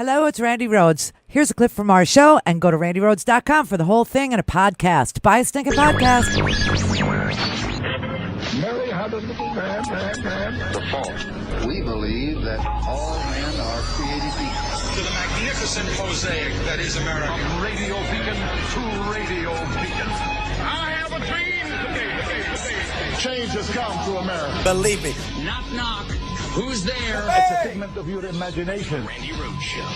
Hello, it's Randi Rhodes. Here's a clip from our show, and go to randyrhodes.com for the whole thing and a podcast. Buy a stinking podcast. Mary had a little man. The fault. We believe that all men are created equal. To the magnificent mosaic that is America. From radio beacon to radio beacon. I have a dream today. Change has come to America. Believe me. Knock, knock. Who's there? It's a figment of your imagination. Randi Rhodes Show.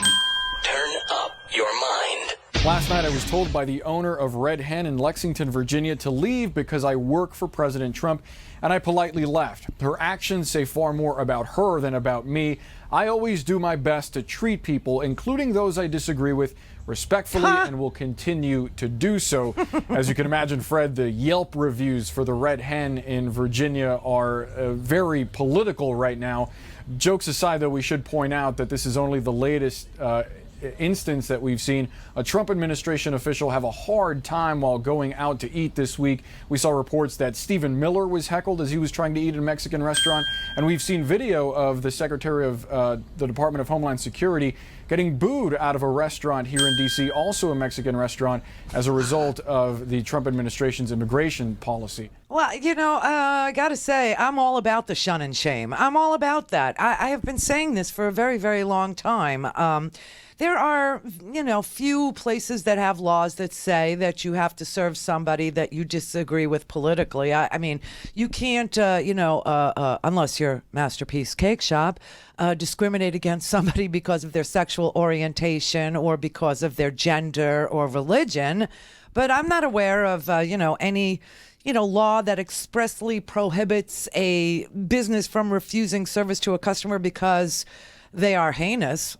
Turn up your mind. Last night I was told by the owner of Red Hen in Lexington, Virginia to leave because I work for President Trump, and I politely left. Her actions say far more about her than about me. I always do my best to treat people, including those I disagree with, respectfully, and will continue to do so. As you can imagine, Fred, the Yelp reviews for the Red Hen in Virginia are very political right now. Jokes aside, though, we should point out that this is only the latest instance that we've seen a Trump administration official have a hard time while going out to eat this week. We saw reports that Stephen Miller was heckled as he was trying to eat at a Mexican restaurant, and we've seen video of the Secretary of the Department of Homeland Security getting booed out of a restaurant here in D.C., also a Mexican restaurant, as a result of the Trump administration's immigration policy. Well, I got to say, I'm all about the shun and shame. I'm all about that. I have been saying this for a very, very long time. There are, few places that have laws that say that you have to serve somebody that you disagree with politically. I mean, you can't, unless you're Masterpiece Cake Shop, discriminate against somebody because of their sexual orientation or because of their gender or religion. But I'm not aware of, any law that expressly prohibits a business from refusing service to a customer because they are heinous,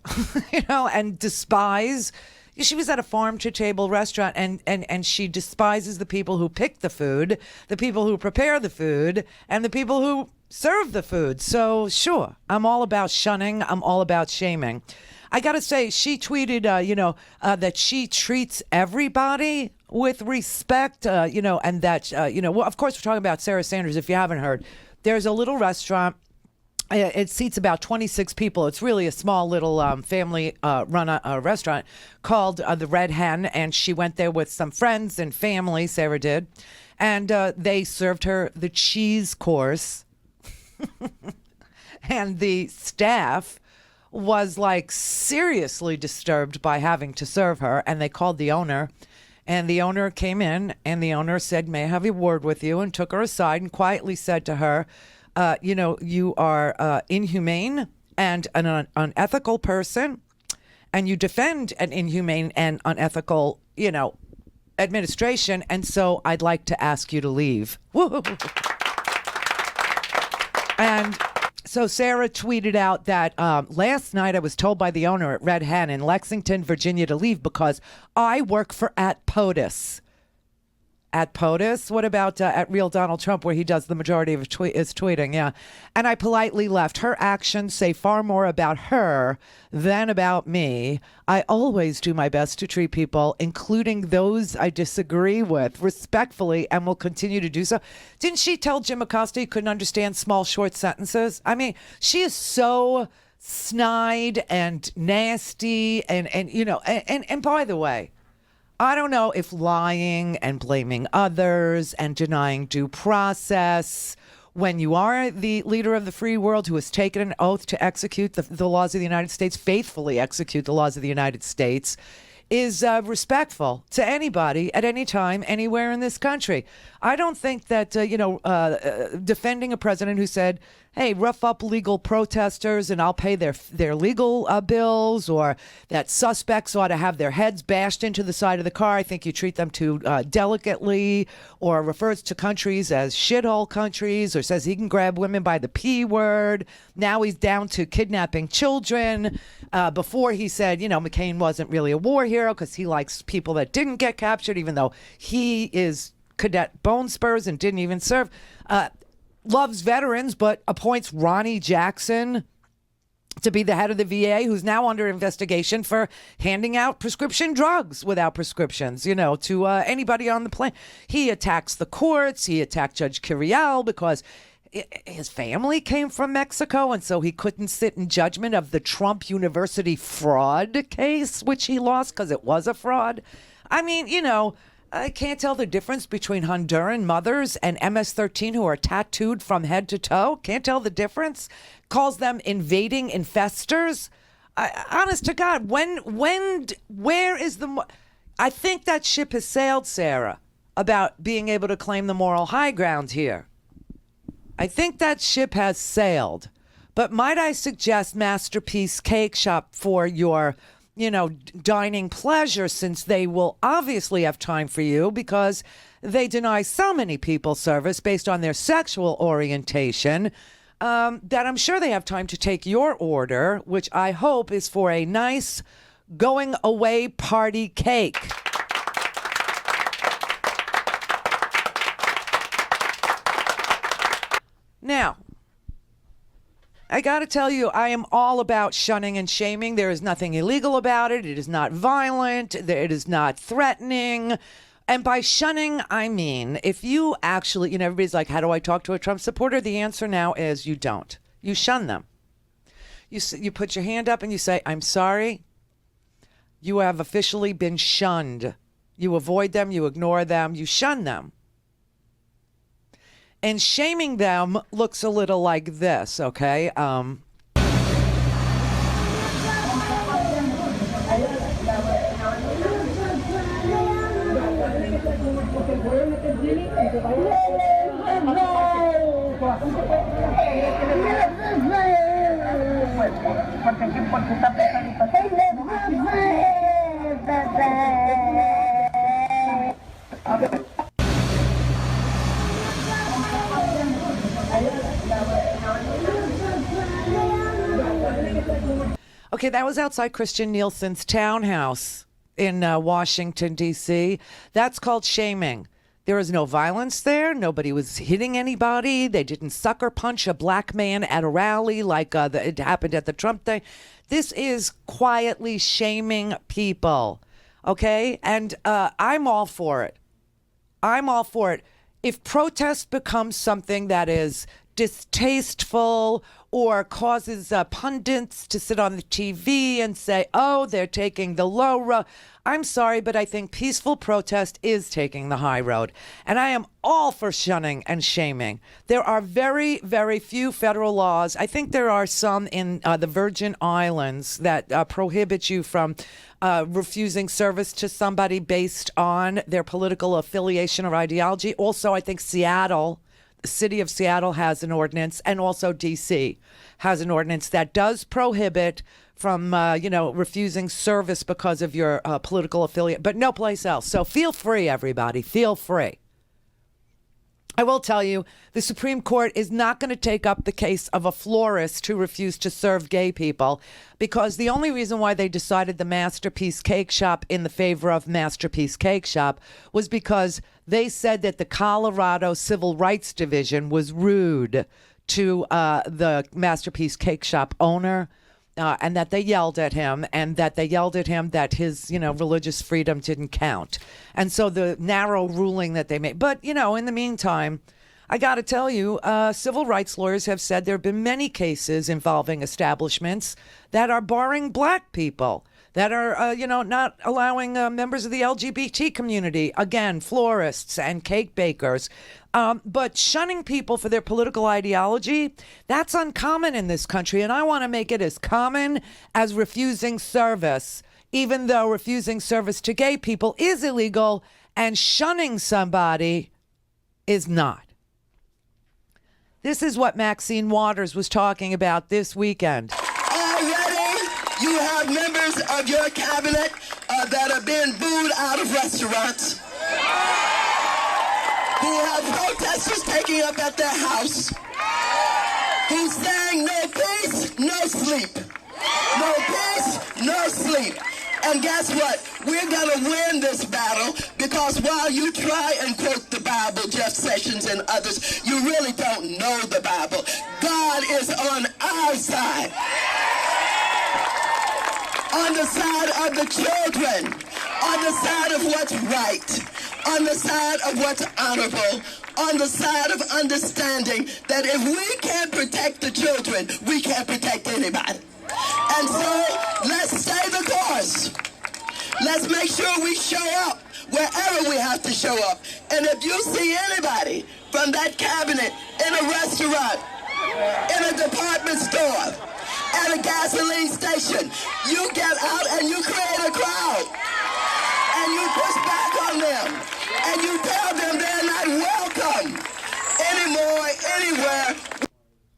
and despise. She was at a farm-to-table restaurant, and she despises the people who pick the food, the people who prepare the food, and the people who serve the food. So, sure, I'm all about shunning. I'm all about shaming. I got to say, she tweeted, that she treats everybody with respect, and that, well, of course, we're talking about Sarah Sanders, if you haven't heard. There's a little restaurant. It seats about 26 people. It's really a small little family-run restaurant called the Red Hen, and she went there with some friends and family, Sarah did, and they served her the cheese course, and the staff was seriously disturbed by having to serve her, and they called the owner, and the owner came in, and the owner said, "May I have a word with you?" and took her aside and quietly said to her, you are inhumane and an unethical person, and you defend an inhumane and unethical, administration, and so I'd like to ask you to leave. Woo. And so Sarah tweeted out that last night I was told by the owner at Red Hen in Lexington, Virginia to leave because I work for @POTUS. At POTUS? What about at Real Donald Trump, where he does the majority of his tweeting? Yeah. And I politely left. Her actions say far more about her than about me. I always do my best to treat people, including those I disagree with, respectfully, and will continue to do so. Didn't she tell Jim Acosta he couldn't understand small, short sentences? I mean, she is so snide and nasty, and by the way, I don't know if lying and blaming others and denying due process, when you are the leader of the free world who has taken an oath to execute the laws of the United States, faithfully execute the laws of the United States, is respectful to anybody at any time, anywhere in this country. I don't think that, defending a president who said, hey, rough up legal protesters and I'll pay their legal bills, or that suspects ought to have their heads bashed into the side of the car. I think you treat them too delicately, or refers to countries as shithole countries, or says he can grab women by the P word. Now he's down to kidnapping children. Before he said, McCain wasn't really a war hero because he likes people that didn't get captured, even though he is Cadet Bone Spurs and didn't even serve. Loves veterans, but appoints Ronnie Jackson to be the head of the VA, who's now under investigation for handing out prescription drugs without prescriptions, to anybody on the plane. He attacks the courts. He attacked Judge Curiel because his family came from Mexico, and so he couldn't sit in judgment of the Trump University fraud case, which he lost because it was a fraud. I mean, I can't tell the difference between Honduran mothers and MS-13 who are tattooed from head to toe. Can't tell the difference. Calls them invading infestors. Honest to God, where is the... I think that ship has sailed, Sarah, about being able to claim the moral high ground here. I think that ship has sailed. But might I suggest Masterpiece Cake Shop for your, dining pleasure, since they will obviously have time for you because they deny so many people service based on their sexual orientation, that I'm sure they have time to take your order, which I hope is for a nice going away party cake. Now, I got to tell you, I am all about shunning and shaming. There is nothing illegal about it. It is not violent. It is not threatening. And by shunning, I mean, if you actually, everybody's like, how do I talk to a Trump supporter? The answer now is you don't. You shun them. You put your hand up and you say, I'm sorry. You have officially been shunned. You avoid them. You ignore them. You shun them. And shaming them looks a little like this, okay? Okay, that was outside Christian Nielsen's townhouse in Washington, D.C. That's called shaming. There was no violence there. Nobody was hitting anybody. They didn't sucker punch a black man at a rally like it happened at the Trump thing. This is quietly shaming people, okay? And I'm all for it. I'm all for it. If protest becomes something that is distasteful or causes pundits to sit on the TV and say, oh, they're taking the low road. I'm sorry, but I think peaceful protest is taking the high road. And I am all for shunning and shaming. There are very, very few federal laws. I think there are some in the Virgin Islands that prohibit you from refusing service to somebody based on their political affiliation or ideology. Also, I think Seattle, the city of Seattle has an ordinance, and also D.C. has an ordinance that does prohibit from, refusing service because of your political affiliate, but no place else. So feel free, everybody. Feel free. I will tell you, the Supreme Court is not going to take up the case of a florist who refused to serve gay people, because the only reason why they decided the Masterpiece Cake Shop in the favor of Masterpiece Cake Shop was because they said that the Colorado Civil Rights Division was rude to the Masterpiece Cake Shop owner. And that they yelled at him, and that they yelled at him that his, religious freedom didn't count. And so the narrow ruling that they made. But, in the meantime, I got to tell you, civil rights lawyers have said there have been many cases involving establishments that are barring black people, that are, not allowing members of the LGBT community, again, florists and cake bakers. But shunning people for their political ideology, that's uncommon in this country. And I want to make it as common as refusing service, even though refusing service to gay people is illegal and shunning somebody is not. This is what Maxine Waters was talking about this weekend. Already, you have members of your cabinet that are being booed out of restaurants. Who have protesters taking up at their house, who's saying no peace, no sleep. No peace, no sleep. And guess what? We're going to win this battle, because while you try and quote the Bible, Jeff Sessions and others, you really don't know the Bible. God is on our side. On the side of the children. On the side of what's right. on the side of what's honorable, on the side of understanding that if we can't protect the children, we can't protect anybody. And so let's stay the course. Let's make sure we show up wherever we have to show up. And if you see anybody from that cabinet in a restaurant, in a department store, at a gasoline station, you get out and you create a crowd. And you push back on them. And you tell them they're not welcome anymore, anywhere.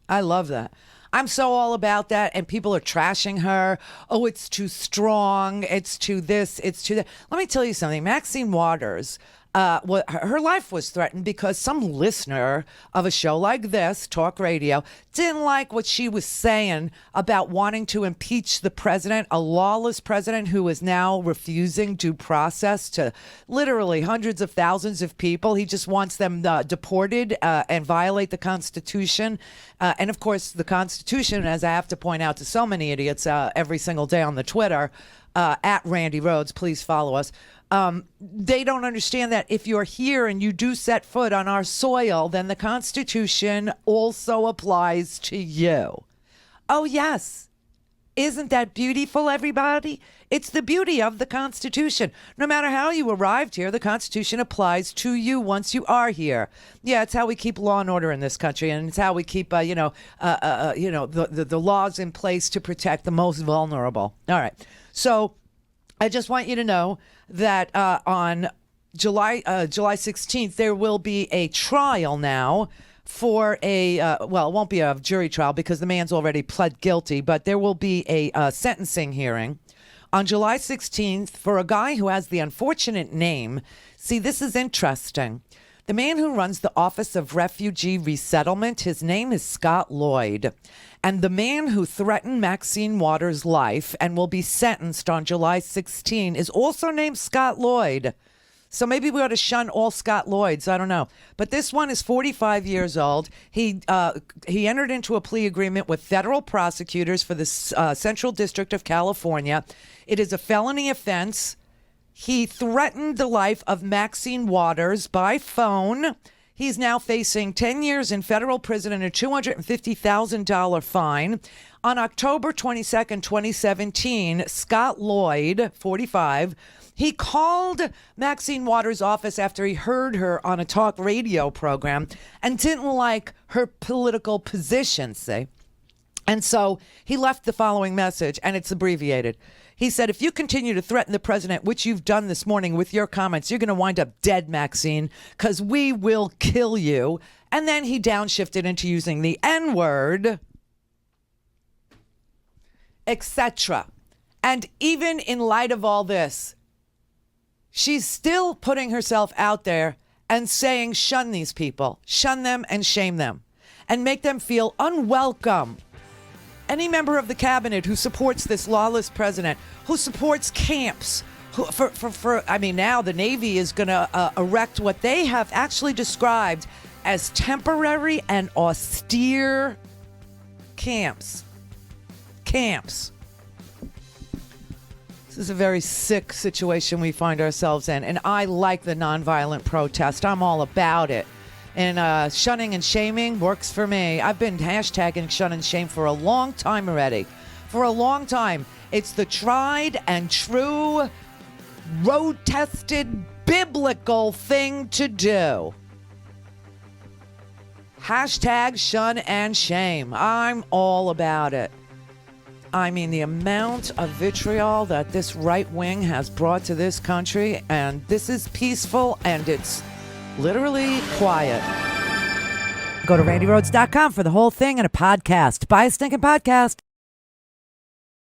I love that. I'm so all about that, and people are trashing her. Oh, it's too strong. It's too this. It's too that. Let me tell you something. Maxine Waters, her life was threatened because some listener of a show like this, talk radio, didn't like what she was saying about wanting to impeach the president, a lawless president who is now refusing due process to literally hundreds of thousands of people. He just wants them deported and violate the Constitution. And of course, the Constitution, as I have to point out to so many idiots every single day on the Twitter, at Randi Rhodes, please follow us. They don't understand that if you're here and you do set foot on our soil, then the Constitution also applies to you. Oh, yes. Isn't that beautiful, everybody? It's the beauty of the Constitution. No matter how you arrived here, the Constitution applies to you once you are here. Yeah, it's how we keep law and order in this country, and it's how we keep, the laws in place to protect the most vulnerable. All right. So I just want you to know that on July 16th, there will be a trial now for it won't be a jury trial because the man's already pled guilty, but there will be a sentencing hearing on July 16th for a guy who has the unfortunate name. See, this is interesting. The man who runs the Office of Refugee Resettlement, his name is Scott Lloyd. And the man who threatened Maxine Waters' life and will be sentenced on July 16 is also named Scott Lloyd. So maybe we ought to shun all Scott Lloyds. I don't know. But this one is 45 years old. He entered into a plea agreement with federal prosecutors for the Central District of California. It is a felony offense. He threatened the life of Maxine Waters by phone. He's now facing 10 years in federal prison and a $250,000 fine. On October 22nd, 2017, Scott Lloyd, 45, he called Maxine Waters' office after he heard her on a talk radio program and didn't like her political position, say. And so he left the following message, and it's abbreviated. He said, if you continue to threaten the president, which you've done this morning with your comments, you're going to wind up dead, Maxine, because we will kill you. And then he downshifted into using the N-word, etc. And even in light of all this, she's still putting herself out there and saying, shun these people, shun them and shame them, and make them feel unwelcome. Any member of the cabinet who supports this lawless president, who supports camps, now the Navy is going to erect what they have actually described as temporary and austere camps. This is a very sick situation we find ourselves in, and I like the nonviolent protest. I'm all about it. And shunning and shaming works for me. I've been hashtagging shun and shame for a long time already. For a long time. It's the tried and true, road-tested, biblical thing to do. Hashtag shun and shame. I'm all about it. I mean, the amount of vitriol that this right wing has brought to this country, and this is peaceful, and it's literally quiet. Go to RandiRhodes.com for the whole thing and a podcast. Buy a stinking podcast.